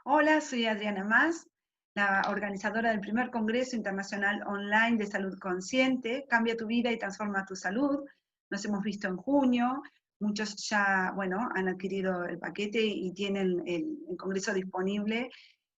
Hola, soy Adriana Mas, la organizadora del primer Congreso Internacional Online de Salud Consciente. Cambia tu vida y transforma tu salud. Nos hemos visto en junio. Muchos ya, bueno, han adquirido el paquete y tienen el Congreso disponible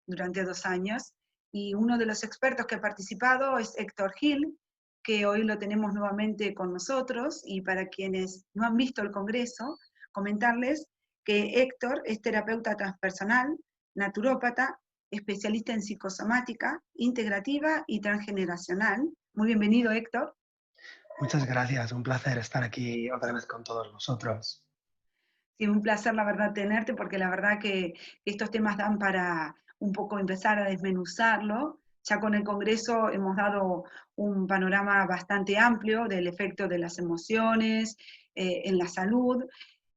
durante 2 años. Y uno de los expertos que ha participado es Héctor Gil, que hoy lo tenemos nuevamente con nosotros. Y para quienes no han visto el Congreso, comentarles que Héctor es terapeuta transpersonal, naturópata, especialista en psicosomática, integrativa y transgeneracional. Muy bienvenido, Héctor. Muchas gracias, un placer estar aquí otra vez con todos vosotros. Sí, un placer, la verdad, tenerte, porque la verdad que estos temas dan para un poco empezar a desmenuzarlo. Ya con el Congreso hemos dado un panorama bastante amplio del efecto de las emociones en la salud.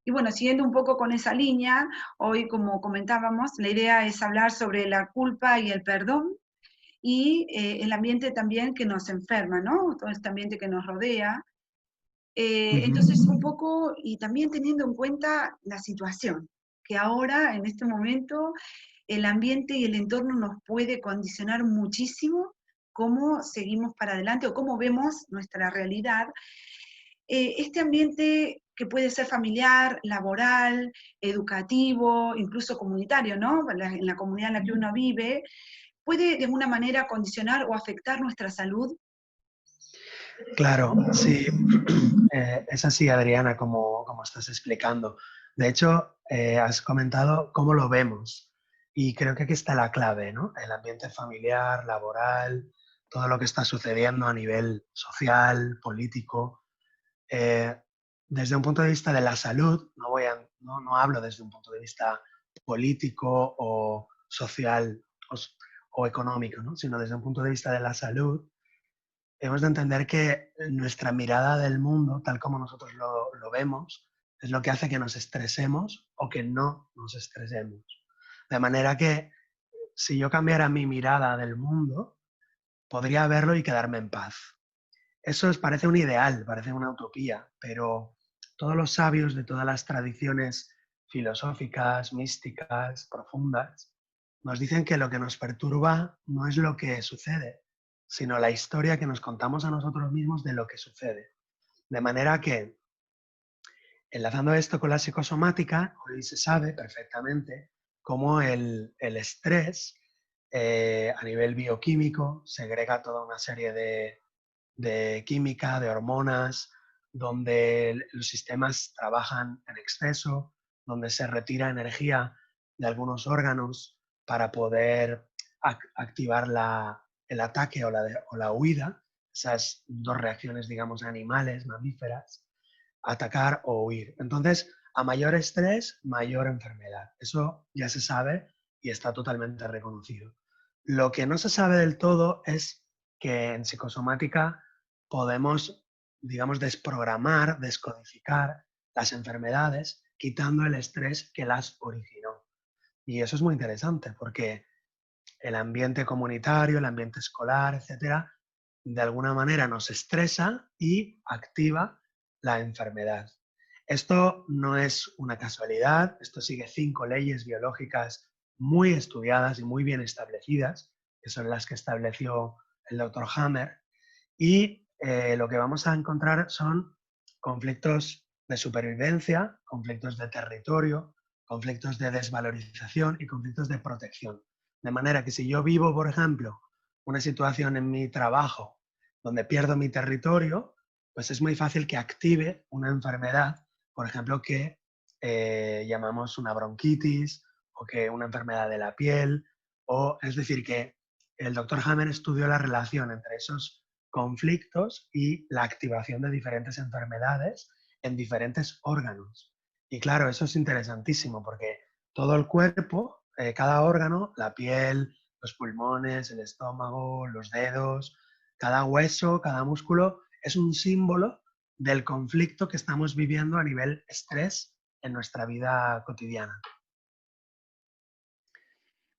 Y bueno, siguiendo un poco con esa línea, hoy, como comentábamos, la idea es hablar sobre la culpa y el perdón, y el ambiente también que nos enferma, ¿no? Todo este ambiente que nos rodea. Ujú. Entonces, un poco, y también teniendo en cuenta la situación, que ahora, en este momento, el ambiente y el entorno nos puede condicionar muchísimo cómo seguimos para adelante o cómo vemos nuestra realidad. Este ambiente que puede ser familiar, laboral, educativo, incluso comunitario, ¿no? En la comunidad en la que uno vive, puede de alguna manera condicionar o afectar nuestra salud. Claro, sí, es así, Adriana, como estás explicando. De hecho, has comentado cómo lo vemos y creo que aquí está la clave, ¿no? El ambiente familiar, laboral, todo lo que está sucediendo a nivel social, político. Eh, Desde un punto de vista de la salud, no hablo desde un punto de vista político o social o económico, ¿no? Sino desde un punto de vista de la salud. Hemos de entender que nuestra mirada del mundo, tal como nosotros lo vemos, es lo que hace que nos estresemos o que no nos estresemos. De manera que si yo cambiara mi mirada del mundo, podría verlo y quedarme en paz. Eso os parece un ideal, parece una utopía, pero todos los sabios de todas las tradiciones filosóficas, místicas, profundas, nos dicen que lo que nos perturba no es lo que sucede, sino la historia que nos contamos a nosotros mismos de lo que sucede. De manera que, enlazando esto con la psicosomática, hoy se sabe perfectamente cómo el estrés a nivel bioquímico segrega toda una serie de química, de hormonas, donde los sistemas trabajan en exceso, donde se retira energía de algunos órganos para poder activar el ataque o la huida, esas dos reacciones, digamos, animales, mamíferas, atacar o huir. Entonces, a mayor estrés, mayor enfermedad. Eso ya se sabe y está totalmente reconocido. Lo que no se sabe del todo es que en psicosomática podemos, digamos, desprogramar, descodificar las enfermedades quitando el estrés que las originó. Y eso es muy interesante porque el ambiente comunitario, el ambiente escolar, etcétera, de alguna manera nos estresa y activa la enfermedad. Esto no es una casualidad, esto sigue 5 leyes biológicas muy estudiadas y muy bien establecidas, que son las que estableció el doctor Hammer, y lo que vamos a encontrar son conflictos de supervivencia, conflictos de territorio, conflictos de desvalorización y conflictos de protección. De manera que si yo vivo, por ejemplo, una situación en mi trabajo donde pierdo mi territorio, pues es muy fácil que active una enfermedad, por ejemplo, que llamamos una bronquitis o que una enfermedad de la piel, o es decir, que el doctor Hammer estudió la relación entre esos conflictos y la activación de diferentes enfermedades en diferentes órganos. Y claro, eso es interesantísimo porque todo el cuerpo, cada órgano, la piel, los pulmones, el estómago, los dedos, cada hueso, cada músculo, es un símbolo del conflicto que estamos viviendo a nivel estrés en nuestra vida cotidiana.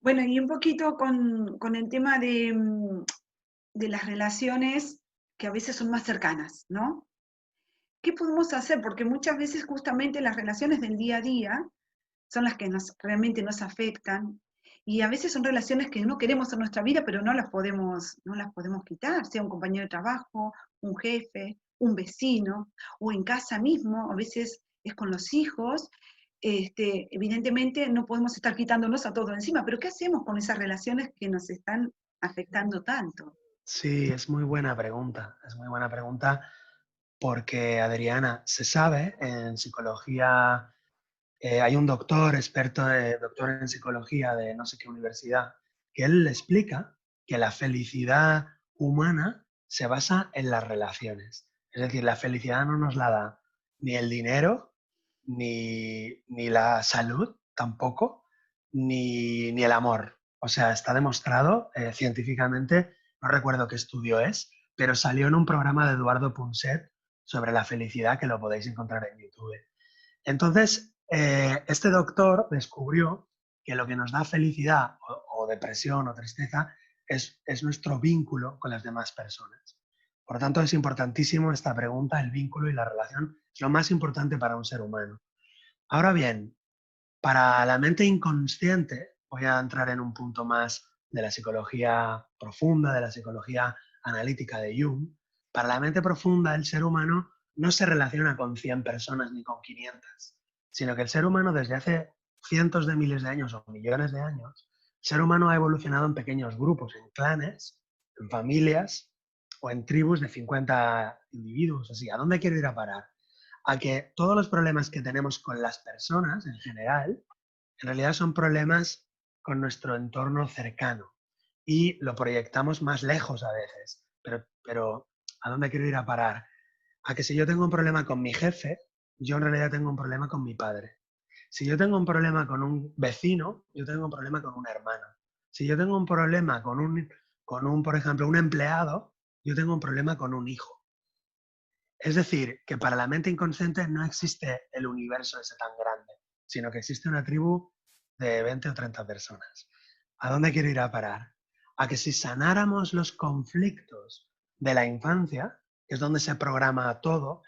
Bueno, y un poquito con el tema de las relaciones que a veces son más cercanas, ¿no? ¿Qué podemos hacer? Porque muchas veces justamente las relaciones del día a día son las que realmente nos afectan, Y a veces son relaciones que no queremos en nuestra vida, pero no las podemos quitar, sea un compañero de trabajo, un jefe, un vecino, o en casa mismo, a veces es con los hijos. Evidentemente no podemos estar quitándonos a todos encima, pero ¿qué hacemos con esas relaciones que nos están afectando tanto? Sí, es muy buena pregunta porque, Adriana, se sabe en psicología, hay un doctor, doctor en psicología de no sé qué universidad, que él le explica que la felicidad humana se basa en las relaciones. Es decir, la felicidad no nos la da ni el dinero, ni la salud tampoco, ni el amor. O sea, está demostrado científicamente, no recuerdo qué estudio es, pero salió en un programa de Eduardo Punset sobre la felicidad que lo podéis encontrar en YouTube. Entonces, este doctor descubrió que lo que nos da felicidad o depresión o tristeza es nuestro vínculo con las demás personas. Por lo tanto, es importantísimo esta pregunta, el vínculo y la relación es lo más importante para un ser humano. Ahora bien, para la mente inconsciente, voy a entrar en un punto más de la psicología profunda, de la psicología analítica de Jung. Para la mente profunda, el ser humano no se relaciona con 100 personas ni con 500, sino que el ser humano desde hace cientos de miles de años o millones de años, el ser humano ha evolucionado en pequeños grupos, en clanes, en familias o en tribus de 50 individuos. Así, ¿a dónde quiero ir a parar? A que todos los problemas que tenemos con las personas en general, en realidad son problemas con nuestro entorno cercano y lo proyectamos más lejos a veces. Pero ¿a dónde quiero ir a parar? A que si yo tengo un problema con mi jefe, yo en realidad tengo un problema con mi padre. Si yo tengo un problema con un vecino, yo tengo un problema con un hermano. Si yo tengo un problema por ejemplo, un empleado, yo tengo un problema con un hijo. Es decir, que para la mente inconsciente no existe el universo ese tan grande, sino que existe una tribu de 20 o 30 personas. ¿A dónde quiero ir a parar? A que si sanáramos los conflictos de la infancia, que es donde se programa todo,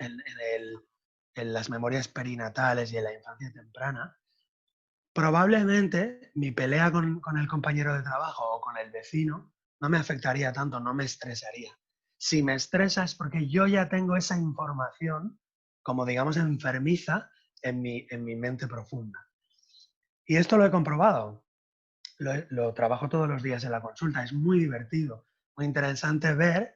en las memorias perinatales y en la infancia temprana, probablemente mi pelea con el compañero de trabajo o con el vecino no me afectaría tanto, no me estresaría. Si me estresa es porque yo ya tengo esa información, como digamos, enfermiza en mi mente profunda. Y esto lo he comprobado. Lo trabajo todos los días en la consulta. Es muy divertido, muy interesante ver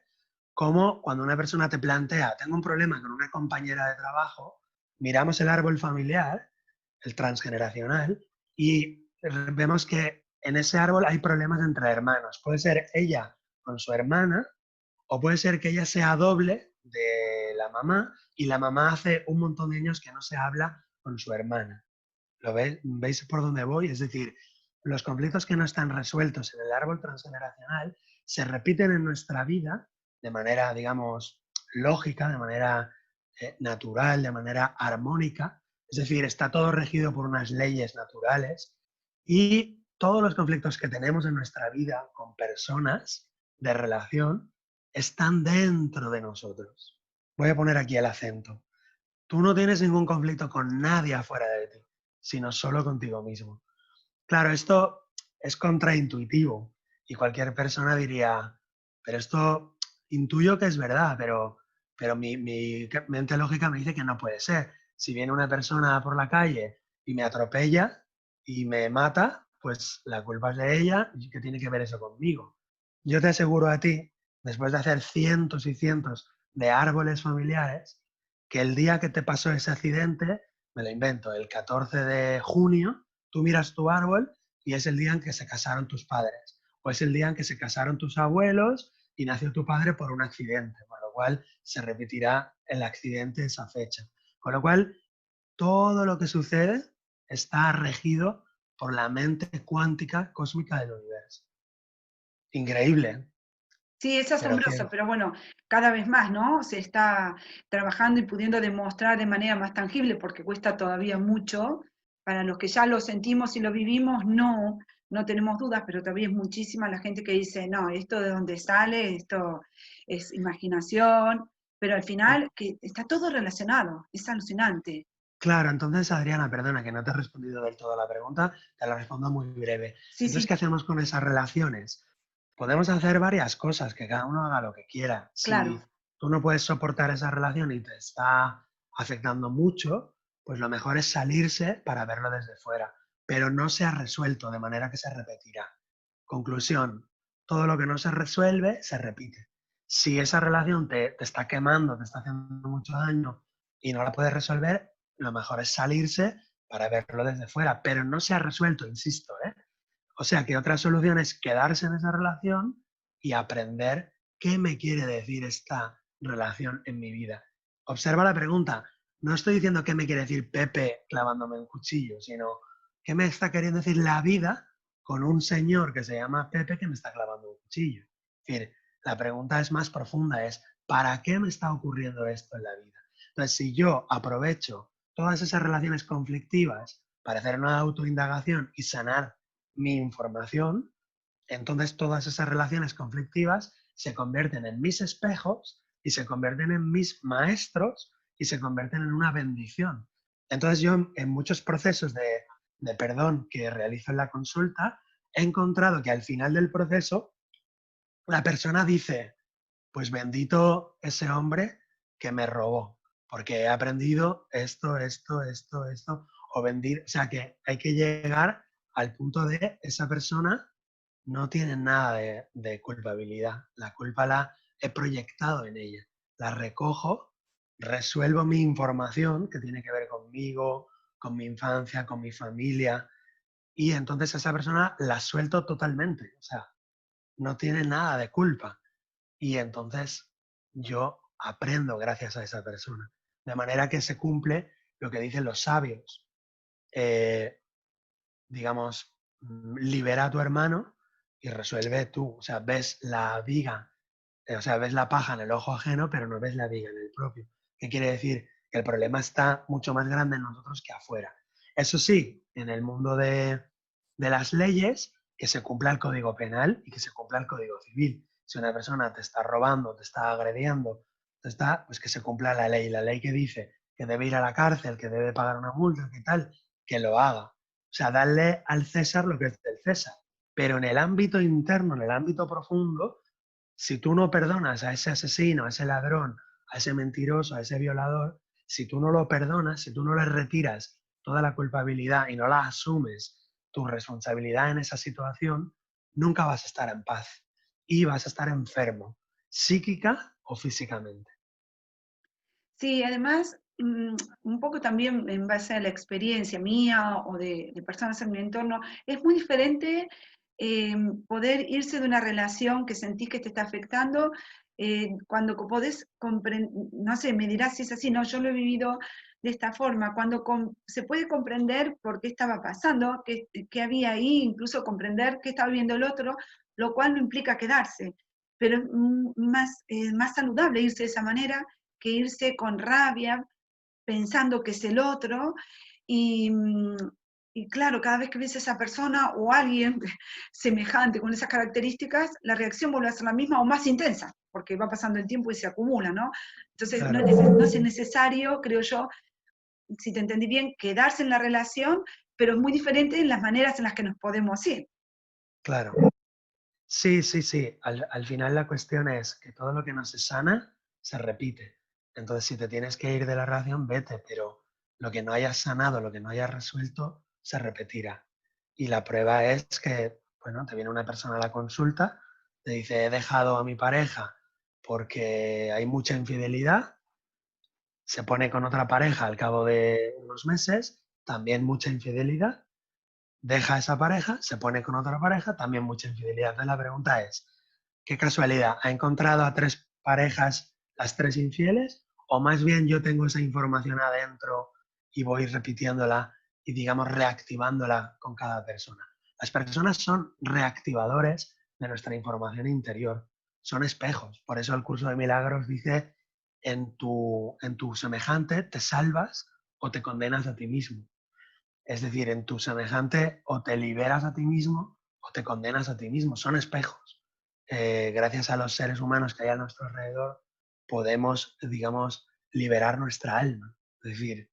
cómo cuando una persona te plantea, tengo un problema con una compañera de trabajo, miramos el árbol familiar, el transgeneracional, y vemos que en ese árbol hay problemas entre hermanos. Puede ser ella con su hermana, o puede ser que ella sea doble de la mamá y la mamá hace un montón de años que no se habla con su hermana. ¿Lo veis? ¿Veis por dónde voy? Es decir, los conflictos que no están resueltos en el árbol transgeneracional se repiten en nuestra vida de manera, digamos, lógica, de manera natural, de manera armónica. Es decir, está todo regido por unas leyes naturales y todos los conflictos que tenemos en nuestra vida con personas de relación están dentro de nosotros. Voy a poner aquí el acento. Tú no tienes ningún conflicto con nadie afuera de ti, sino solo contigo mismo. Claro, esto es contraintuitivo y cualquier persona diría, pero esto intuyo que es verdad, pero mi mente lógica me dice que no puede ser. Si viene una persona por la calle y me atropella y me mata, pues la culpa es de ella y ¿qué tiene que ver eso conmigo? Yo te aseguro a ti, después de hacer cientos y cientos de árboles familiares, que el día que te pasó ese accidente, me lo invento, el 14 de junio, tú miras tu árbol y es el día en que se casaron tus padres, o es el día en que se casaron tus abuelos y nació tu padre por un accidente, con lo cual se repetirá el accidente esa fecha. Con lo cual, todo lo que sucede está regido por la mente cuántica cósmica del universo. Increíble, Sí, es pero asombroso, cierto. pero bueno, cada vez más, ¿no? Se está trabajando y pudiendo demostrar de manera más tangible, porque cuesta todavía mucho. Para los que ya lo sentimos y lo vivimos, no tenemos dudas, pero todavía es muchísima la gente que dice, no, esto de dónde sale, esto es imaginación, pero al final que está todo relacionado, es alucinante. Claro, entonces, Adriana, perdona que no te he respondido del todo a la pregunta, te la respondo muy breve. Sí, Entonces, sí, ¿qué hacemos con esas relaciones? Podemos hacer varias cosas, que cada uno haga lo que quiera. claro, Si tú no puedes soportar esa relación y te está afectando mucho, pues lo mejor es salirse para verlo desde fuera, pero no se ha resuelto, de manera que se repetirá. Conclusión, todo lo que no se resuelve se repite. Si esa relación te está quemando, te está haciendo mucho daño y no la puedes resolver, lo mejor es salirse para verlo desde fuera, pero no se ha resuelto, insisto, ¿eh? O sea que otra solución es quedarse en esa relación y aprender qué me quiere decir esta relación en mi vida. Observa la pregunta. No estoy diciendo qué me quiere decir Pepe clavándome un cuchillo, sino qué me está queriendo decir la vida con un señor que se llama Pepe que me está clavando un cuchillo. Es decir, la pregunta es más profunda, es ¿para qué me está ocurriendo esto en la vida? Entonces, si yo aprovecho todas esas relaciones conflictivas para hacer una autoindagación y sanar mi información, entonces todas esas relaciones conflictivas se convierten en mis espejos y se convierten en mis maestros y se convierten en una bendición. Entonces yo en muchos procesos de perdón que realizo en la consulta, he encontrado que al final del proceso la persona dice, pues bendito ese hombre que me robó, porque he aprendido esto, o bendito, o sea que hay que llegar al punto de esa persona no tiene nada de culpabilidad, la culpa la he proyectado en ella, la recojo, resuelvo mi información que tiene que ver conmigo, con mi infancia, con mi familia, y entonces a esa persona la suelto totalmente, o sea, no tiene nada de culpa. Y entonces yo aprendo gracias a esa persona. De manera que se cumple lo que dicen los sabios. Eh, digamos, libera a tu hermano y resuelve tú. O sea, ves la viga, o sea, ves la paja en el ojo ajeno, pero no ves la viga en el propio. ¿Qué quiere decir? Que el problema está mucho más grande en nosotros que afuera. Eso sí, en el mundo de las leyes, que se cumpla el código penal y que se cumpla el código civil. Si una persona te está robando, te está agrediendo, pues que se cumpla la ley. La ley que dice que debe ir a la cárcel, que debe pagar una multa, que tal, que lo haga. O sea, darle al César lo que es del César. Pero en el ámbito interno, en el ámbito profundo, si tú no perdonas a ese asesino, a ese ladrón, a ese mentiroso, a ese violador, si tú no lo perdonas, si tú no le retiras toda la culpabilidad y no la asumes tu responsabilidad en esa situación, nunca vas a estar en paz y vas a estar enfermo, psíquica o físicamente. sí, además, un poco también en base a la experiencia mía o de personas en mi entorno, es muy diferente poder irse de una relación que sentís que te está afectando, cuando podés comprender, no sé, me dirás si es así, no, yo lo he vivido de esta forma, cuando se puede comprender por qué estaba pasando, qué había ahí, incluso comprender qué estaba viendo el otro, lo cual no implica quedarse, pero es más saludable irse de esa manera que irse con rabia, pensando que es el otro, y, y claro, cada vez que ves a esa persona o a alguien semejante con esas características, la reacción vuelve a ser la misma o más intensa, porque va pasando el tiempo y se acumula, ¿no? Entonces, Claro, no es necesario, creo yo, si te entendí bien, quedarse en la relación, pero es muy diferente en las maneras en las que nos podemos ir. claro. Sí, sí, sí. Al final la cuestión es que todo lo que no se sana se repite. Entonces, si te tienes que ir de la relación, vete, pero lo que no hayas sanado, lo que no hayas resuelto, se repetirá. Y la prueba es que, bueno, te viene una persona a la consulta, te dice, he dejado a mi pareja porque hay mucha infidelidad, se pone con otra pareja al cabo de unos meses, también mucha infidelidad, deja a esa pareja, se pone con otra pareja, también mucha infidelidad. Entonces la pregunta es, ¿qué casualidad? ¿Ha encontrado a tres parejas, las tres infieles? ¿O más bien yo tengo esa información adentro y voy repitiéndola y, digamos, reactivándola con cada persona? Las personas son reactivadores de nuestra información interior, son espejos. Por eso el curso de milagros dice, en tu semejante te salvas o te condenas a ti mismo. Es decir, en tu semejante o te liberas a ti mismo o te condenas a ti mismo. Son espejos. Gracias a los seres humanos que hay a nuestro alrededor, podemos, digamos, liberar nuestra alma. Es decir,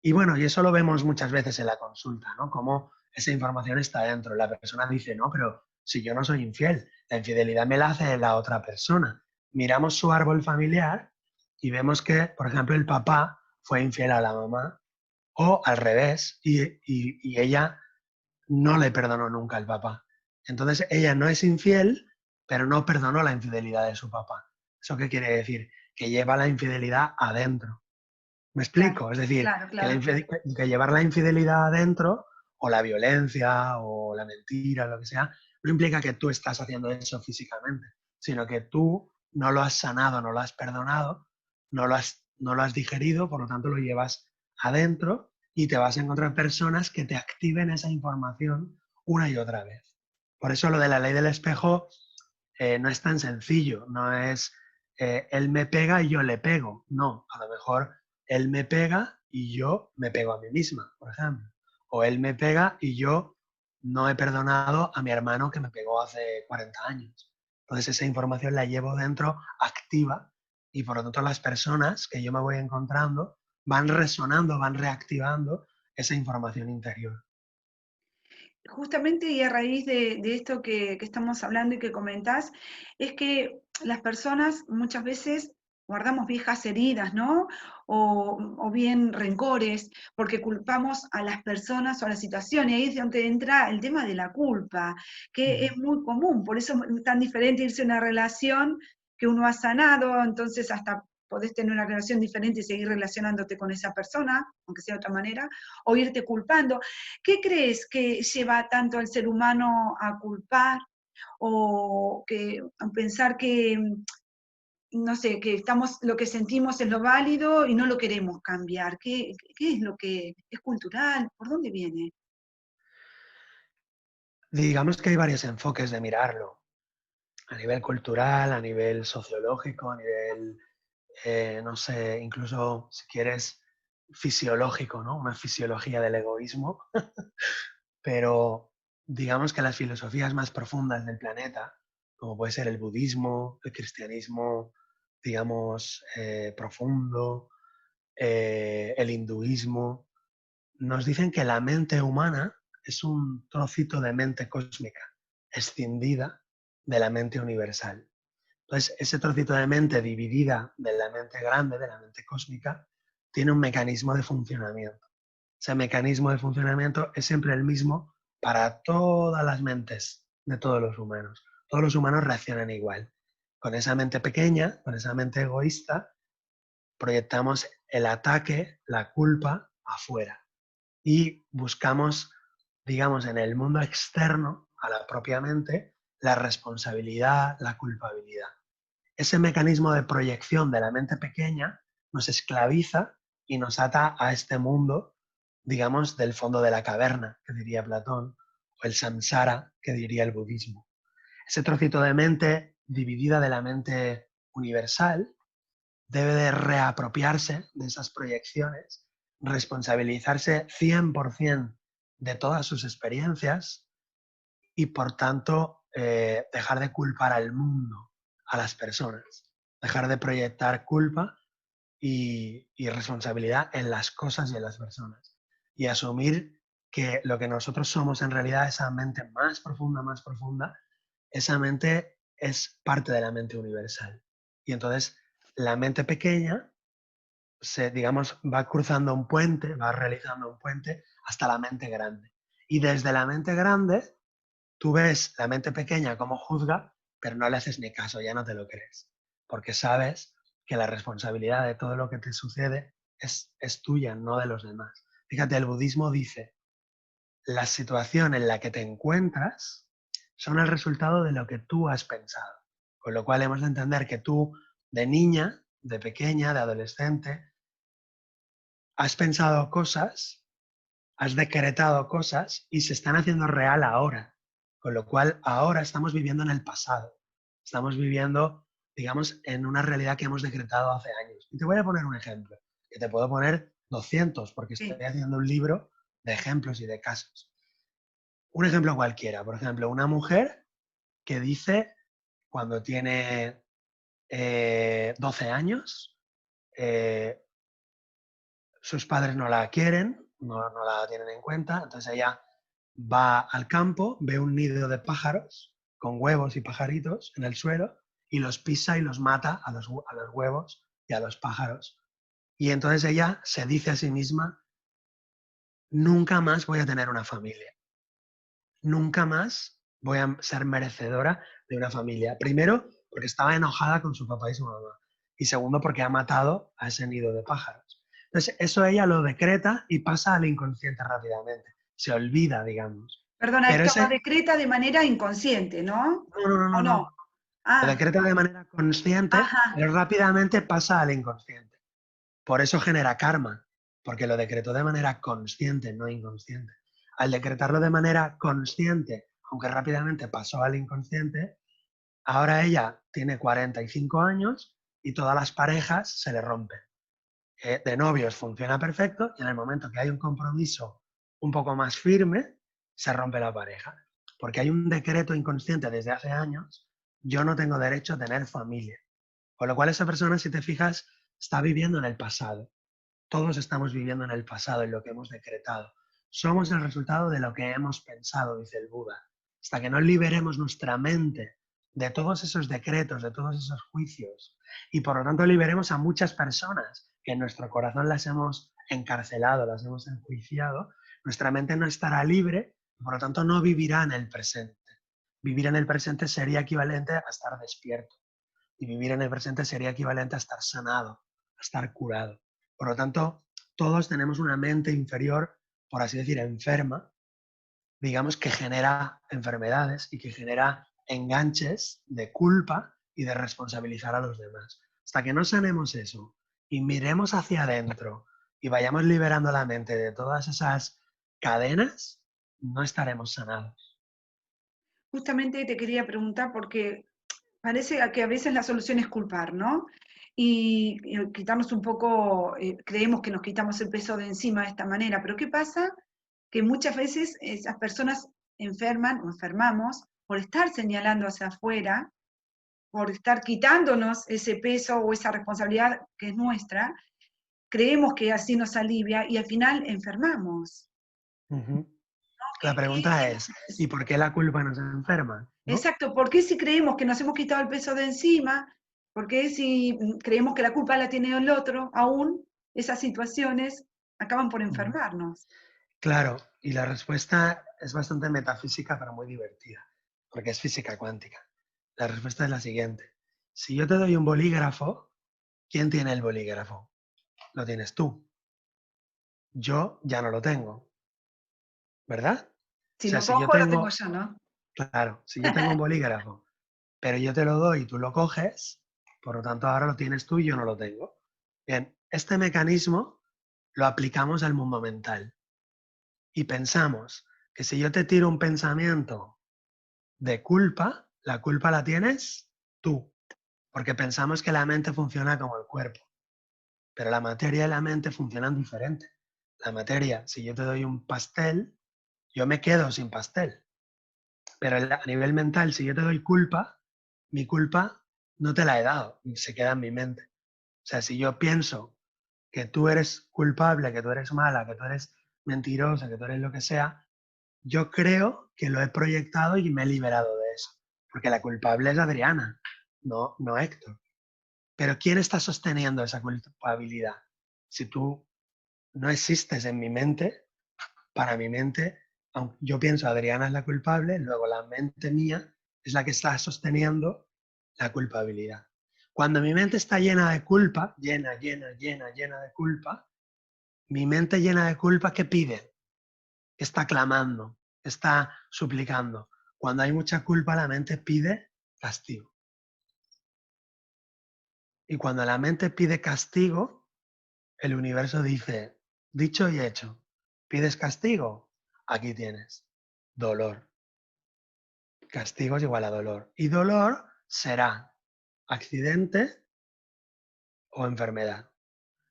Y bueno, y eso lo vemos muchas veces en la consulta, ¿no? Cómo esa información está dentro. La persona dice, no, pero si yo no soy infiel, la infidelidad me la hace la otra persona. Miramos su árbol familiar y vemos que, por ejemplo, el papá fue infiel a la mamá o al revés y ella no le perdonó nunca al papá. Entonces ella no es infiel, pero no perdonó la infidelidad de su papá. ¿Eso qué quiere decir? Que lleva la infidelidad adentro. ¿Me Claro, explico? Es decir, claro, que, claro. que llevar la infidelidad adentro, o la violencia, o la mentira, lo que sea, no implica que tú estás haciendo eso físicamente, sino que tú no lo has sanado, no lo has perdonado, no lo has digerido, por lo tanto lo llevas adentro y te vas a encontrar personas que te activen esa información una y otra vez. Por eso lo de la ley del espejo no es tan sencillo, no es él me pega y yo le pego, no, a lo mejor él me pega y yo me pego a mí misma, por ejemplo, o él me pega y yo no he perdonado a mi hermano que me pegó hace 40 años. Entonces esa información la llevo dentro activa y por lo tanto las personas que yo me voy encontrando van resonando, van reactivando esa información interior. Justamente y a raíz de esto que estamos hablando y que comentás, es que las personas muchas veces guardamos viejas heridas, ¿no? O bien rencores, porque culpamos a las personas o a la situación, y ahí es donde entra el tema de la culpa, que es muy común, por eso es tan diferente irse a una relación que uno ha sanado, entonces hasta podés tener una relación diferente y seguir relacionándote con esa persona, aunque sea de otra manera, o irte culpando. ¿Qué crees que lleva tanto al ser humano a culpar o que, a pensar que, no sé, que estamos, lo que sentimos es lo válido y no lo queremos cambiar? ¿Qué es lo que es cultural? ¿Por dónde viene? Digamos que hay varios enfoques de mirarlo, a nivel cultural, a nivel sociológico, a nivel no sé, incluso si quieres fisiológico, ¿no? Una fisiología del egoísmo, pero digamos que las filosofías más profundas del planeta, como puede ser el budismo, el cristianismo, digamos, profundo, el hinduismo, nos dicen que la mente humana es un trocito de mente cósmica, escindida de la mente universal. Entonces, ese trocito de mente dividida de la mente grande, de la mente cósmica, tiene un mecanismo de funcionamiento. Ese mecanismo de funcionamiento es siempre el mismo para todas las mentes de todos los humanos. Todos los humanos reaccionan igual. Con esa mente pequeña, con esa mente egoísta, proyectamos el ataque, la culpa afuera y buscamos, digamos, en el mundo externo a la propia mente, la responsabilidad, la culpabilidad. Ese mecanismo de proyección de la mente pequeña nos esclaviza y nos ata a este mundo, digamos, del fondo de la caverna, que diría Platón, o el samsara, que diría el budismo. Ese trocito de mente dividida de la mente universal debe de reapropiarse de esas proyecciones, responsabilizarse 100% de todas sus experiencias y por tanto dejar de culpar al mundo, a las personas, dejar de proyectar culpa y responsabilidad en las cosas y en las personas y asumir que lo que nosotros somos en realidad, esa mente más profunda, esa mente es parte de la mente universal. Y entonces la mente pequeña se, digamos, va cruzando un puente, va realizando un puente hasta la mente grande. Y desde la mente grande tú ves la mente pequeña como juzga, pero no le haces ni caso, ya no te lo crees, porque sabes que la responsabilidad de todo lo que te sucede es tuya, no de los demás. Fíjate, el budismo dice, la situación en la que te encuentras son el resultado de lo que tú has pensado. Con lo cual hemos de entender que tú, de niña, de pequeña, de adolescente, has pensado cosas, has decretado cosas y se están haciendo real ahora. Con lo cual, ahora estamos viviendo en el pasado. Estamos viviendo, digamos, en una realidad que hemos decretado hace años. Y te voy a poner un ejemplo, que te puedo poner 200, porque Sí, estoy haciendo un libro de ejemplos y de casos. Un ejemplo cualquiera, por ejemplo, una mujer que dice, cuando tiene 12 años, eh, sus padres no la quieren, no la tienen en cuenta, entonces ella va al campo, ve un nido de pájaros con huevos y pajaritos en el suelo y los pisa y los mata a los huevos y a los pájaros. Y entonces ella se dice a sí misma, nunca más voy a tener una familia, nunca más voy a ser merecedora de una familia. Primero, porque estaba enojada con su papá y su mamá. Y segundo, porque ha matado a ese nido de pájaros. Entonces, eso ella lo decreta y pasa al inconsciente rápidamente. Se olvida, digamos. Perdona, Pero esto lo ese, decreta de manera inconsciente, ¿no? ¿O no? no. Lo Ah, decreta de manera consciente, ajá. pero rápidamente pasa al inconsciente. Por eso genera karma, porque lo decretó de manera consciente, no inconsciente. Al decretarlo de manera consciente, aunque rápidamente pasó al inconsciente, ahora ella tiene 45 años y todas las parejas se le rompen. De novios funciona perfecto y en el momento que hay un compromiso un poco más firme, se rompe la pareja. Porque hay un decreto inconsciente desde hace años, yo no tengo derecho a tener familia. Con lo cual esa persona, si te fijas, está viviendo en el pasado. Todos estamos viviendo en el pasado, en lo que hemos decretado. Somos el resultado de lo que hemos pensado, dice el Buda. Hasta que no liberemos nuestra mente de todos esos decretos, de todos esos juicios, y por lo tanto liberemos a muchas personas que en nuestro corazón las hemos encarcelado, las hemos enjuiciado, nuestra mente no estará libre y por lo tanto no vivirá en el presente. Vivir en el presente sería equivalente a estar despierto. Y vivir en el presente sería equivalente a estar sanado, a estar curado. Por lo tanto, todos tenemos una mente inferior, por así decir, enferma, digamos, que genera enfermedades y que genera enganches de culpa y de responsabilizar a los demás. Hasta que no sanemos eso y miremos hacia adentro y vayamos liberando la mente de todas esas cadenas, no estaremos sanados. Justamente te quería preguntar porque parece que a veces la solución es culpar, ¿no? Y quitarnos un poco, creemos que nos quitamos el peso de encima de esta manera, pero ¿qué pasa? Que muchas veces esas personas enferman o enfermamos por estar señalando hacia afuera, por estar quitándonos ese peso o esa responsabilidad que es nuestra, creemos que así nos alivia y al final enfermamos. Ujú. ¿No? La pregunta es, ¿y por qué la culpa nos enferma? ¿No? Exacto, ¿por qué si creemos que nos hemos quitado el peso de encima? ¿Por qué si creemos que la culpa la tiene el otro? Aún esas situaciones acaban por Ujú. enfermarnos. Claro, y la respuesta es bastante metafísica, pero muy divertida, porque es física cuántica. La respuesta es la siguiente. Si yo te doy un bolígrafo, ¿quién tiene el bolígrafo? Lo tienes tú. Yo ya no lo tengo, ¿verdad? O Si sea, lo si yo cojo, lo tengo tengo, yo, ¿no? claro, si yo tengo un bolígrafo, pero yo te lo doy y tú lo coges, por lo tanto ahora lo tienes tú y yo no lo tengo. Bien, este mecanismo lo aplicamos al mundo mental y pensamos que si yo te tiro un pensamiento de culpa, la culpa la tienes tú, porque pensamos que la mente funciona como el cuerpo, pero la materia y la mente funcionan diferente. La materia, si yo te doy un pastel, yo me quedo sin pastel, pero a nivel mental, si yo te doy culpa, mi culpa no te la he dado, se queda en mi mente. O sea, si yo pienso que tú eres culpable, que tú eres mala, que tú eres mentirosa, que tú eres lo que sea, yo creo que lo he proyectado y me he liberado de eso, porque la culpable es Adriana, no Héctor. Pero ¿quién está sosteniendo esa culpabilidad? Si tú no existes en mi mente, para mi mente, aunque yo pienso Adriana es la culpable, luego la mente mía es la que está sosteniendo la culpabilidad. Cuando mi mente está llena de culpa, llena de culpa, mi mente llena de culpa, ¿qué pide? Está clamando, está suplicando. Cuando hay mucha culpa, la mente pide castigo. Y cuando la mente pide castigo, el universo dice, dicho y hecho, ¿pides castigo? Aquí tienes, dolor. Castigo es igual a dolor. Y dolor será accidente o enfermedad.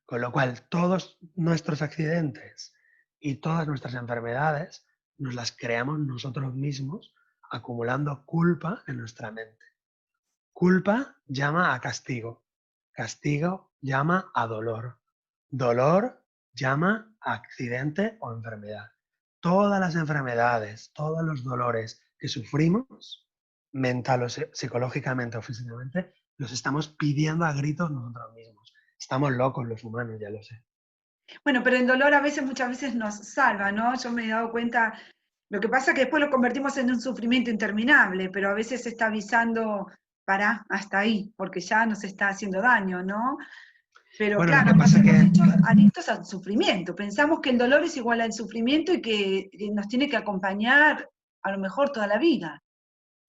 Con lo cual, todos nuestros accidentes y todas nuestras enfermedades nos las creamos nosotros mismos acumulando culpa en nuestra mente. Culpa llama a castigo. Castigo llama a dolor. Dolor llama accidente o enfermedad. Todas las enfermedades, todos los dolores que sufrimos, mental o psicológicamente o físicamente, los estamos pidiendo a gritos nosotros mismos. Estamos locos los humanos, ya lo sé. Bueno, pero el dolor a veces, muchas veces nos salva, ¿no? Yo me he dado cuenta, lo que pasa es que después lo convertimos en un sufrimiento interminable, pero a veces se está avisando, para, hasta ahí, porque ya nos está haciendo daño, ¿no? Pero Bueno, lo claro, que nos pasa hemos que, hecho adictos al sufrimiento. Pensamos que el dolor es igual al sufrimiento y que nos tiene que acompañar a lo mejor toda la vida.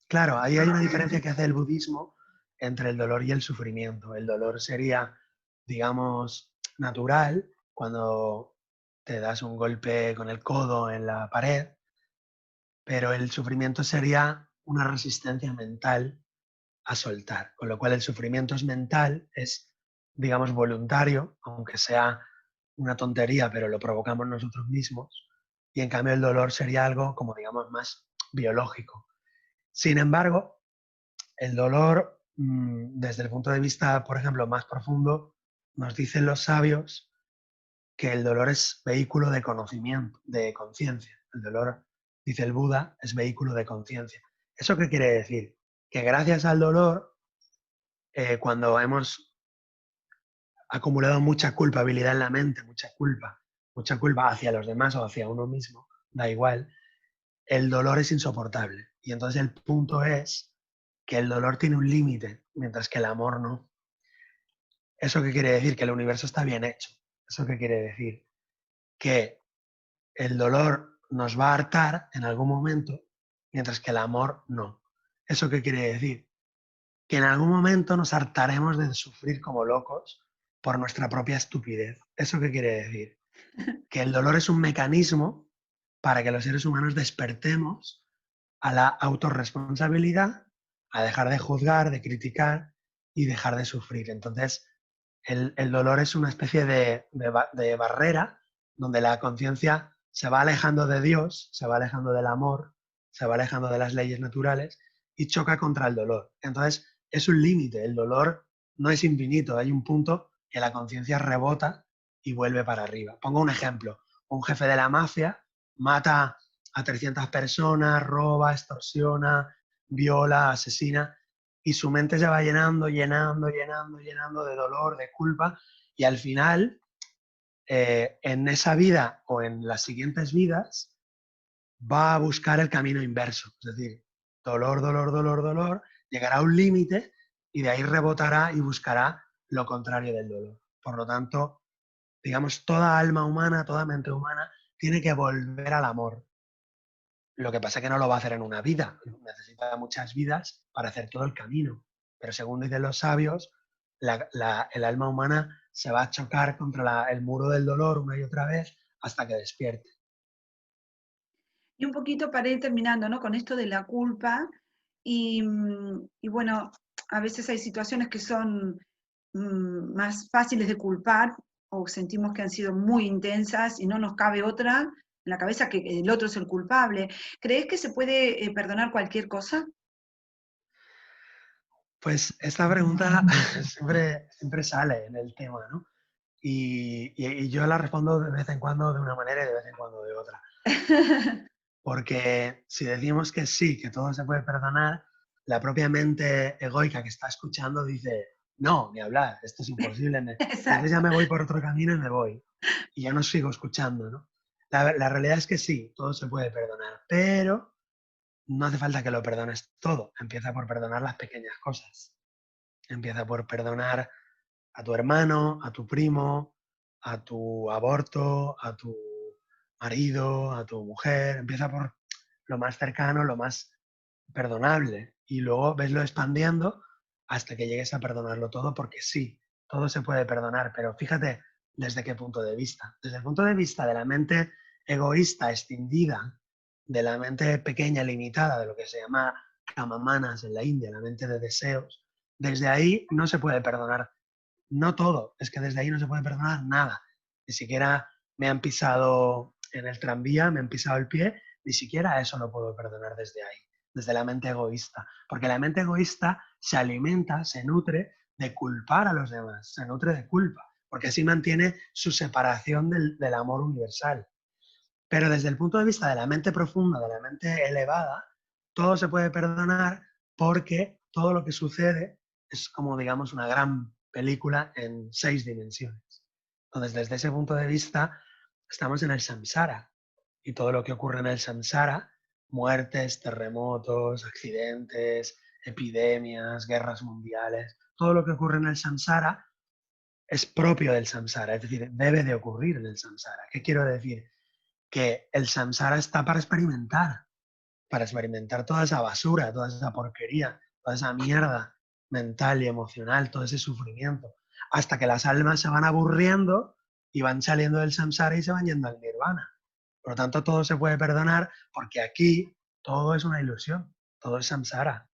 claro, ahí hay una diferencia que hace el budismo entre el dolor y el sufrimiento. El dolor sería, digamos, natural, cuando te das un golpe con el codo en la pared, pero el sufrimiento sería una resistencia mental a soltar, con lo cual el sufrimiento es mental, es, digamos, voluntario, aunque sea una tontería, pero lo provocamos nosotros mismos, y en cambio el dolor sería algo como, digamos, más biológico. Sin embargo, el dolor, desde el punto de vista, por ejemplo, más profundo, nos dicen los sabios que el dolor es vehículo de conocimiento, de conciencia. El dolor, dice el Buda, es vehículo de conciencia. ¿Eso qué quiere decir? Que gracias al dolor, cuando hemos acumulado mucha culpabilidad en la mente, mucha culpa hacia los demás o hacia uno mismo, da igual, el dolor es insoportable. Y entonces el punto es que el dolor tiene un límite, mientras que el amor no. ¿Eso qué quiere decir? Que el universo está bien hecho. ¿Eso qué quiere decir? Que el dolor nos va a hartar en algún momento, mientras que el amor no. ¿Eso qué quiere decir? Que en algún momento nos hartaremos de sufrir como locos por nuestra propia estupidez. ¿Eso qué quiere decir? Que el dolor es un mecanismo para que los seres humanos despertemos a la autorresponsabilidad, a dejar de juzgar, de criticar y dejar de sufrir. Entonces, el dolor es una especie de barrera donde la conciencia se va alejando de Dios, se va alejando del amor, se va alejando de las leyes naturales y choca contra el dolor. Entonces, es un límite, el dolor no es infinito, hay un punto que la conciencia rebota y vuelve para arriba. Pongo un ejemplo, un jefe de la mafia mata a 300 personas, roba, extorsiona, viola, asesina, y su mente se va llenando, llenando, llenando, llenando de dolor, de culpa, y al final, en esa vida o en las siguientes vidas, va a buscar el camino inverso, es decir, dolor, dolor, dolor, dolor, llegará a un límite y de ahí rebotará y buscará lo contrario del dolor. Por lo tanto, digamos, toda alma humana, toda mente humana tiene que volver al amor. Lo que pasa es que no lo va a hacer en una vida, necesita muchas vidas para hacer todo el camino. Pero según dicen los sabios, el alma humana se va a chocar contra el muro del dolor una y otra vez hasta que despierte. Y un poquito para ir terminando, ¿no? Con esto de la culpa. Y bueno, a veces hay situaciones que son más fáciles de culpar o sentimos que han sido muy intensas y no nos cabe otra en la cabeza que el otro es el culpable. ¿Crees que se puede perdonar cualquier cosa? Pues esta pregunta siempre sale en el tema, ¿no? Y yo la respondo de vez en cuando de una manera y de vez en cuando de otra. Porque si decimos que sí, que todo se puede perdonar, la propia mente egoica que está escuchando dice, no, ni hablar, esto es imposible. Entonces ya Exacto. me voy por otro camino y me voy. Y ya no sigo escuchando, ¿no? La realidad es que sí, todo se puede perdonar, pero no hace falta que lo perdones todo. Empieza por perdonar las pequeñas cosas. Empieza por perdonar a tu hermano, a tu primo, a tu aborto, a tu marido, a tu mujer. Empieza por lo más cercano, lo más perdonable. Y luego veslo expandiendo hasta que llegues a perdonarlo todo, porque sí, todo se puede perdonar, pero fíjate desde qué punto de vista. Desde el punto de vista de la mente egoísta, extendida, de la mente pequeña, limitada, de lo que se llama kamamanas en la India, la mente de deseos, desde ahí no se puede perdonar. No todo, es que desde ahí no se puede perdonar nada. Ni siquiera me han pisado en el tranvía, me han pisado el pie, ni siquiera eso lo puedo perdonar desde ahí, desde la mente egoísta. Porque la mente egoísta se alimenta, se nutre de culpar a los demás, se nutre de culpa. porque así mantiene su separación del amor universal. Pero desde el punto de vista de la mente profunda, de la mente elevada, todo se puede perdonar porque todo lo que sucede es como, digamos, una gran película en 6 dimensiones. Entonces, desde ese punto de vista, estamos en el samsara. Y todo lo que ocurre en el samsara, muertes, terremotos, accidentes, epidemias, guerras mundiales, todo lo que ocurre en el samsara es propio del samsara, es decir, debe de ocurrir en el samsara. ¿Qué quiero decir? Que el samsara está para experimentar toda esa basura, toda esa porquería, toda esa mierda mental y emocional, todo ese sufrimiento, hasta que las almas se van aburriendo y van saliendo del samsara y se van yendo al nirvana. Por lo tanto, todo se puede perdonar porque aquí todo es una ilusión, todo es samsara.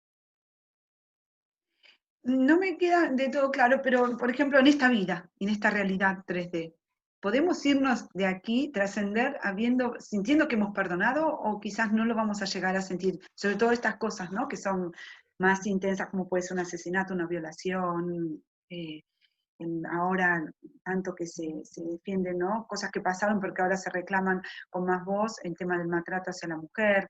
No me queda de todo claro, pero por ejemplo, en esta vida, en esta realidad 3D, ¿podemos irnos de aquí, trascender, sintiendo que hemos perdonado o quizás no lo vamos a llegar a sentir? Sobre todo estas cosas, ¿no? Que son más intensas, como puede ser un asesinato, una violación, ahora tanto que se defienden, ¿no? Cosas que pasaron porque ahora se reclaman con más voz el tema del maltrato hacia la mujer.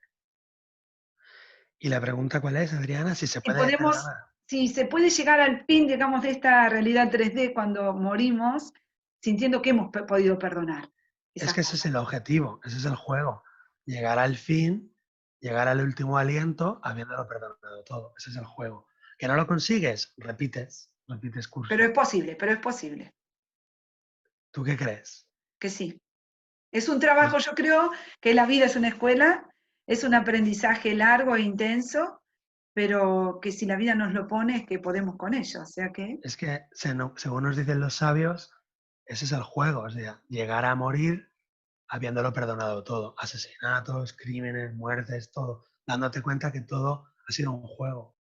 Y la pregunta cuál es, Adriana, si se Si puede podemos, perdonar. si se puede llegar al fin, digamos, de esta realidad 3D cuando morimos, sintiendo que hemos podido perdonar Es esas que ese es el cosas. objetivo, ese es el juego. Llegar al fin, llegar al último aliento habiéndolo perdonado todo. Ese es el juego. ¿Que no lo consigues? Repites curso. Pero es posible, ¿Tú qué crees? que sí. Es un Pues trabajo, yo creo que la vida es una escuela, es un aprendizaje largo e intenso, pero que si la vida nos lo pone es que podemos con ello, o sea que... es que, según nos dicen los sabios, ese es el juego. O sea, llegar a morir habiéndolo perdonado todo. Asesinatos, crímenes, muertes, todo. Dándote cuenta que todo ha sido un juego.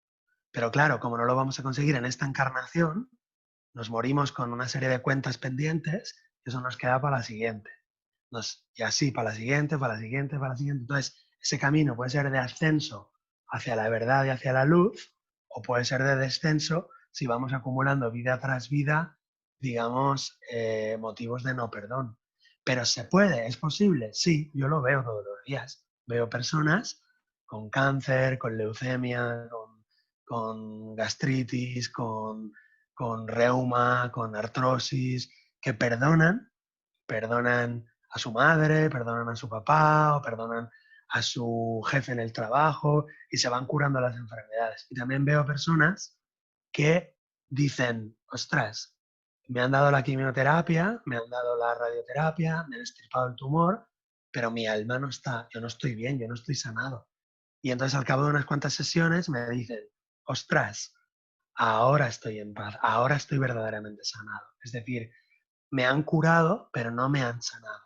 Pero claro, como no lo vamos a conseguir en esta encarnación, nos morimos con una serie de cuentas pendientes y eso nos queda para la siguiente. Y así, para la siguiente, para la siguiente, para la siguiente. Entonces, ese camino puede ser de ascenso hacia la verdad y hacia la luz, o puede ser de descenso si vamos acumulando vida tras vida, digamos, motivos de no perdón. Pero se puede, es posible, sí, yo lo veo todos los días. Veo personas con cáncer, con leucemia, con gastritis, con reuma, con artrosis, que perdonan a su madre, perdonan a su papá o perdonan a su jefe en el trabajo y se van curando las enfermedades. Y también veo personas que dicen, ostras, me han dado la quimioterapia, me han dado la radioterapia, me han extirpado el tumor, pero mi alma no está, yo no estoy bien, yo no estoy sanado. Y entonces al cabo de unas cuantas sesiones me dicen, ostras, ahora estoy en paz, ahora estoy verdaderamente sanado. Es decir, me han curado, pero no me han sanado.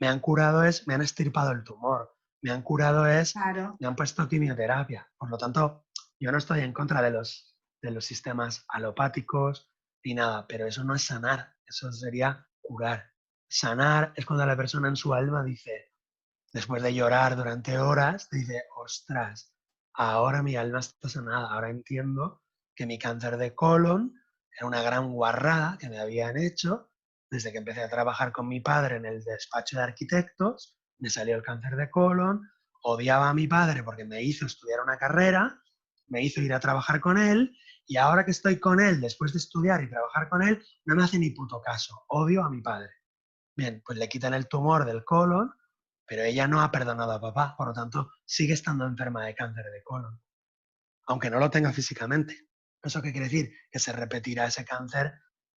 Me han curado es, me han extirpado el tumor. Me han curado es, Claro. me han puesto quimioterapia. Por lo tanto, yo no estoy en contra de los sistemas alopáticos ni nada, pero eso no es sanar, eso sería curar. Sanar es cuando la persona en su alma dice, después de llorar durante horas, dice, ostras, ahora mi alma está sanada, ahora entiendo que mi cáncer de colon era una gran guarrada que me habían hecho desde que empecé a trabajar con mi padre en el despacho de arquitectos, me salió el cáncer de colon, odiaba a mi padre porque me hizo estudiar una carrera, me hizo ir a trabajar con él, y ahora que estoy con él, después de estudiar y trabajar con él, no me hace ni puto caso, odio a mi padre. Bien, pues le quitan el tumor del colon, pero ella no ha perdonado a papá, por lo tanto sigue estando enferma de cáncer de colon, aunque no lo tenga físicamente. ¿Eso qué quiere decir? Que se repetirá ese cáncer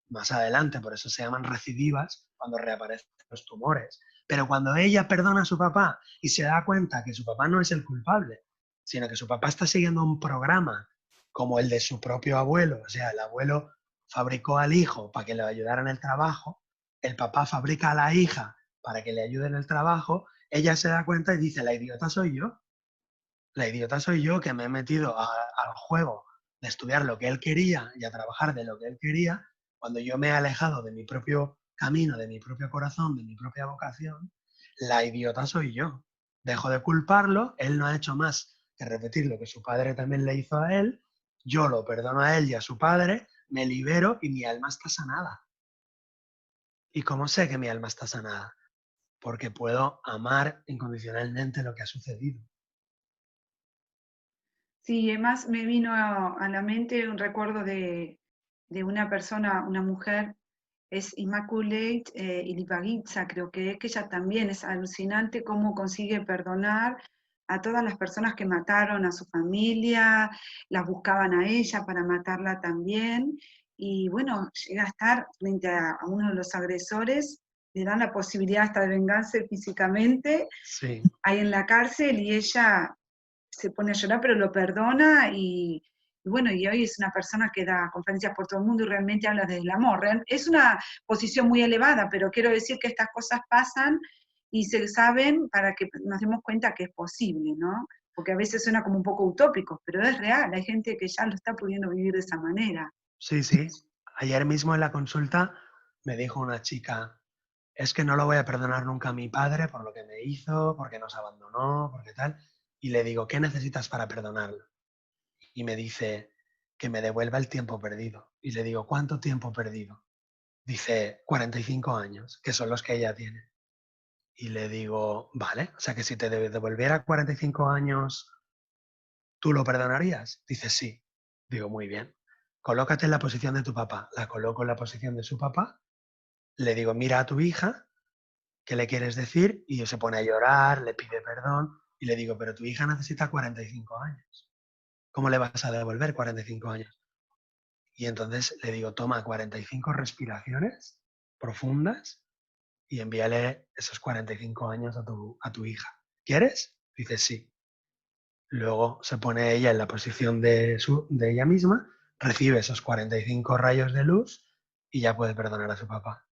más adelante, por eso se llaman recidivas cuando reaparecen los tumores. Pero cuando ella perdona a su papá y se da cuenta que su papá no es el culpable, sino que su papá está siguiendo un programa como el de su propio abuelo, o sea, el abuelo fabricó al hijo para que le ayudara en el trabajo, el papá fabrica a la hija para que le ayude en el trabajo, ella se da cuenta y dice, la idiota soy yo. La idiota soy yo que me he metido al juego de estudiar lo que él quería y a trabajar de lo que él quería, cuando yo me he alejado de mi propio camino, de mi propio corazón, de mi propia vocación. La idiota soy yo. Dejo de culparlo, él no ha hecho más que repetir lo que su padre también le hizo a él, yo lo perdono a él y a su padre, me libero y mi alma está sanada. ¿Y cómo sé que mi alma está sanada? Porque puedo amar incondicionalmente lo que ha sucedido. Sí, además me vino a la mente un recuerdo de una persona, una mujer, es Immaculate Ilibagiza, creo que es, que ella también es alucinante cómo consigue perdonar a todas las personas que mataron a su familia, las buscaban a ella para matarla también, y bueno, llega a estar frente a uno de los agresores, le dan la posibilidad hasta de vengarse físicamente Sí, ahí en la cárcel y ella se pone a llorar, pero lo perdona y bueno, y hoy es una persona que da conferencias por todo el mundo y realmente habla desde el amor. Es una posición muy elevada, pero quiero decir que estas cosas pasan y se saben para que nos demos cuenta que es posible, ¿no? Porque a veces suena como un poco utópico, pero es real, hay gente que ya lo está pudiendo vivir de esa manera. sí, sí. Ayer mismo en la consulta me dijo una chica, es que no lo voy a perdonar nunca a mi padre por lo que me hizo, porque nos abandonó, porque tal. Y le digo, ¿qué necesitas para perdonarlo? Y me dice que me devuelva el tiempo perdido. Y le digo, ¿cuánto tiempo perdido? Dice, 45 años, que son los que ella tiene. Y le digo, vale, o sea que si te devolviera 45 años, ¿tú lo perdonarías? Dice, sí. Digo, muy bien. Colócate en la posición de tu papá. La coloco en la posición de su papá. Le digo, mira a tu hija, ¿qué le quieres decir? Y se pone a llorar, le pide perdón. Y le digo, pero tu hija necesita 45 años. ¿Cómo le vas a devolver 45 años? Y entonces le digo, toma 45 respiraciones profundas y envíale esos 45 años a tu hija. ¿Quieres? Dice sí. Luego se pone ella en la posición de ella misma, recibe esos 45 rayos de luz y ya puede perdonar a su papá.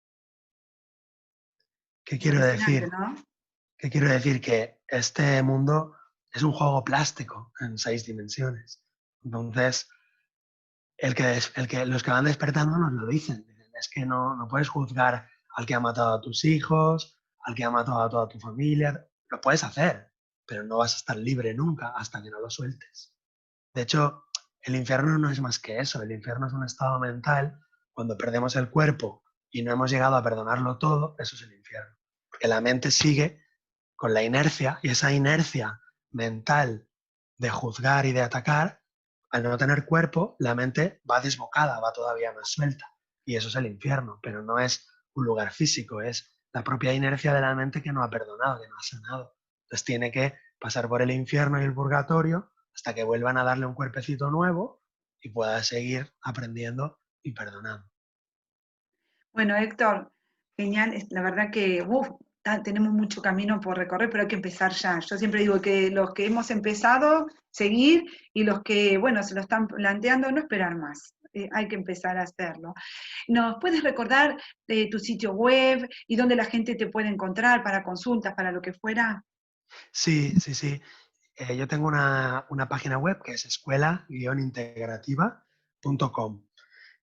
¿Qué quiero Impresionante, decir? ¿no? ¿Qué quiero decir? Que este mundo es un juego plástico en 6 dimensiones. Entonces, los que van despertando nos lo dicen. Dicen, es que no puedes juzgar al que ha matado a tus hijos, al que ha matado a toda tu familia. Lo puedes hacer, pero no vas a estar libre nunca hasta que no lo sueltes. De hecho, el infierno no es más que eso. El infierno es un estado mental. Cuando perdemos el cuerpo y no hemos llegado a perdonarlo todo, eso es el infierno. Porque la mente sigue con la inercia y esa inercia mental de juzgar y de atacar, al no tener cuerpo, la mente va desbocada, va todavía más suelta. Y eso es el infierno, pero no es un lugar físico, es la propia inercia de la mente que no ha perdonado, que no ha sanado. Entonces tiene que pasar por el infierno y el purgatorio hasta que vuelvan a darle un cuerpecito nuevo y pueda seguir aprendiendo y perdonando. Bueno, Héctor, genial. La verdad que tenemos mucho camino por recorrer, pero hay que empezar ya. Yo siempre digo que los que hemos empezado, seguir, y los que, bueno, se lo están planteando, no esperar más. Hay que empezar a hacerlo. ¿Nos puedes recordar tu sitio web y dónde la gente te puede encontrar para consultas, para lo que fuera? Sí, sí, sí. Yo tengo una página web que es escuela-integrativa.com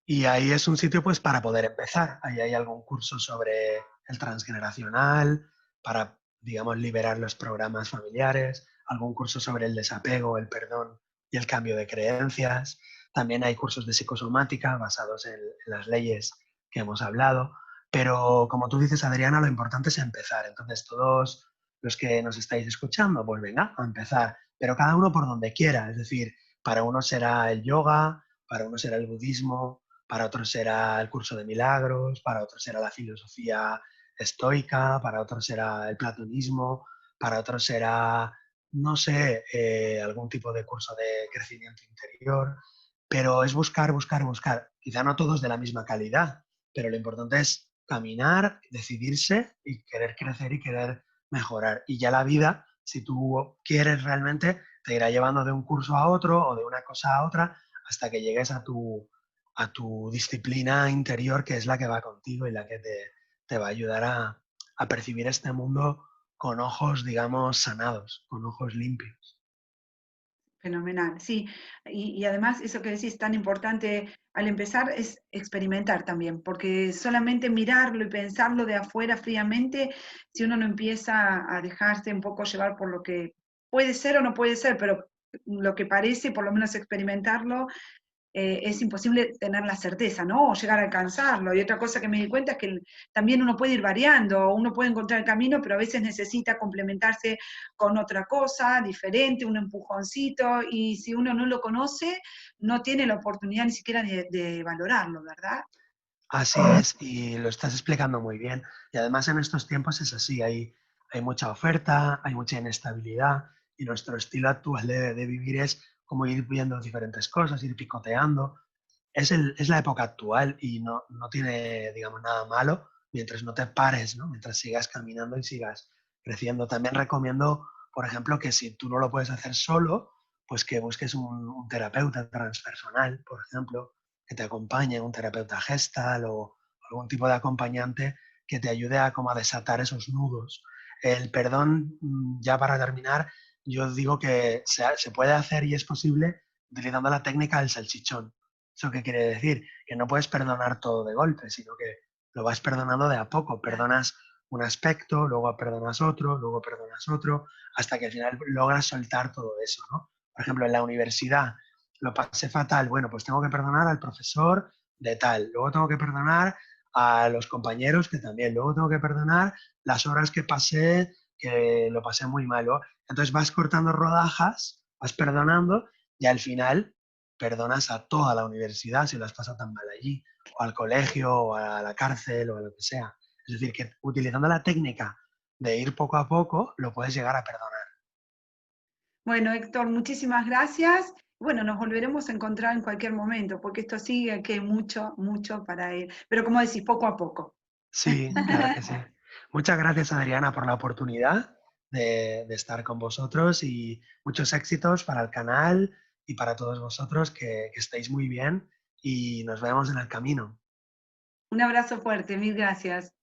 y ahí es un sitio pues para poder empezar. Ahí hay algún curso sobre el transgeneracional, para, digamos, liberar los programas familiares, algún curso sobre el desapego, el perdón y el cambio de creencias. También hay cursos de psicosomática basados en las leyes que hemos hablado. Pero como tú dices, Adriana, lo importante es empezar. Entonces, todos los que nos estáis escuchando, pues venga, a empezar. Pero cada uno por donde quiera. Es decir, para uno será el yoga, para uno será el budismo, para otros será el curso de milagros, para otros será la filosofía estoica, para otros será el platonismo, para otros será, no sé, algún tipo de curso de crecimiento interior, pero es buscar, buscar, buscar. Quizá no todos de la misma calidad, pero lo importante es caminar, decidirse y querer crecer y querer mejorar. Y ya la vida, si tú quieres realmente, te irá llevando de un curso a otro o de una cosa a otra hasta que llegues a tu disciplina interior, que es la que va contigo y la que te va a ayudar a percibir este mundo con ojos, digamos, sanados, con ojos limpios. Fenomenal, sí. Y además eso que decís tan importante al empezar es experimentar también, porque solamente mirarlo y pensarlo de afuera fríamente, si uno no empieza a dejarse un poco llevar por lo que puede ser o no puede ser, pero lo que parece, por lo menos experimentarlo, es imposible tener la certeza, ¿no? O llegar a alcanzarlo. Y otra cosa que me di cuenta es que también uno puede ir variando, uno puede encontrar el camino, pero a veces necesita complementarse con otra cosa diferente, un empujoncito, y si uno no lo conoce, no tiene la oportunidad ni siquiera de valorarlo, ¿verdad? Así es, y lo estás explicando muy bien. Y además en estos tiempos es así, hay mucha oferta, hay mucha inestabilidad y nuestro estilo actual de vivir es como ir viendo diferentes cosas, ir picoteando. Es la época actual y no tiene, digamos, nada malo mientras no te pares, ¿no? Mientras sigas caminando y sigas creciendo. También recomiendo, por ejemplo, que si tú no lo puedes hacer solo, pues que busques un terapeuta transpersonal, por ejemplo, que te acompañe, un terapeuta gestal o algún tipo de acompañante que te ayude a como a desatar esos nudos. El perdón, ya para terminar, yo digo que se puede hacer y es posible utilizando la técnica del salchichón. ¿Eso qué quiere decir? Que no puedes perdonar todo de golpe, sino que lo vas perdonando de a poco. Perdonas un aspecto, luego perdonas otro, luego perdonas otro, hasta que al final logras soltar todo eso, ¿no? Por ejemplo, en la universidad lo pasé fatal, bueno, pues tengo que perdonar al profesor de tal, luego tengo que perdonar a los compañeros que también, luego tengo que perdonar las horas que pasé, que lo pasé muy malo. Entonces vas cortando rodajas, vas perdonando y al final perdonas a toda la universidad si lo has pasado tan mal allí, o al colegio, o a la cárcel, o a lo que sea. Es decir, que utilizando la técnica de ir poco a poco, lo puedes llegar a perdonar. Bueno, Héctor, muchísimas gracias. Bueno, nos volveremos a encontrar en cualquier momento, porque esto sigue que hay mucho, mucho para ir. Pero como decís, poco a poco. Sí, claro que sí. Muchas gracias, Adriana, por la oportunidad de estar con vosotros y muchos éxitos para el canal y para todos vosotros que estéis muy bien y nos vemos en el camino. Un abrazo fuerte, mil gracias.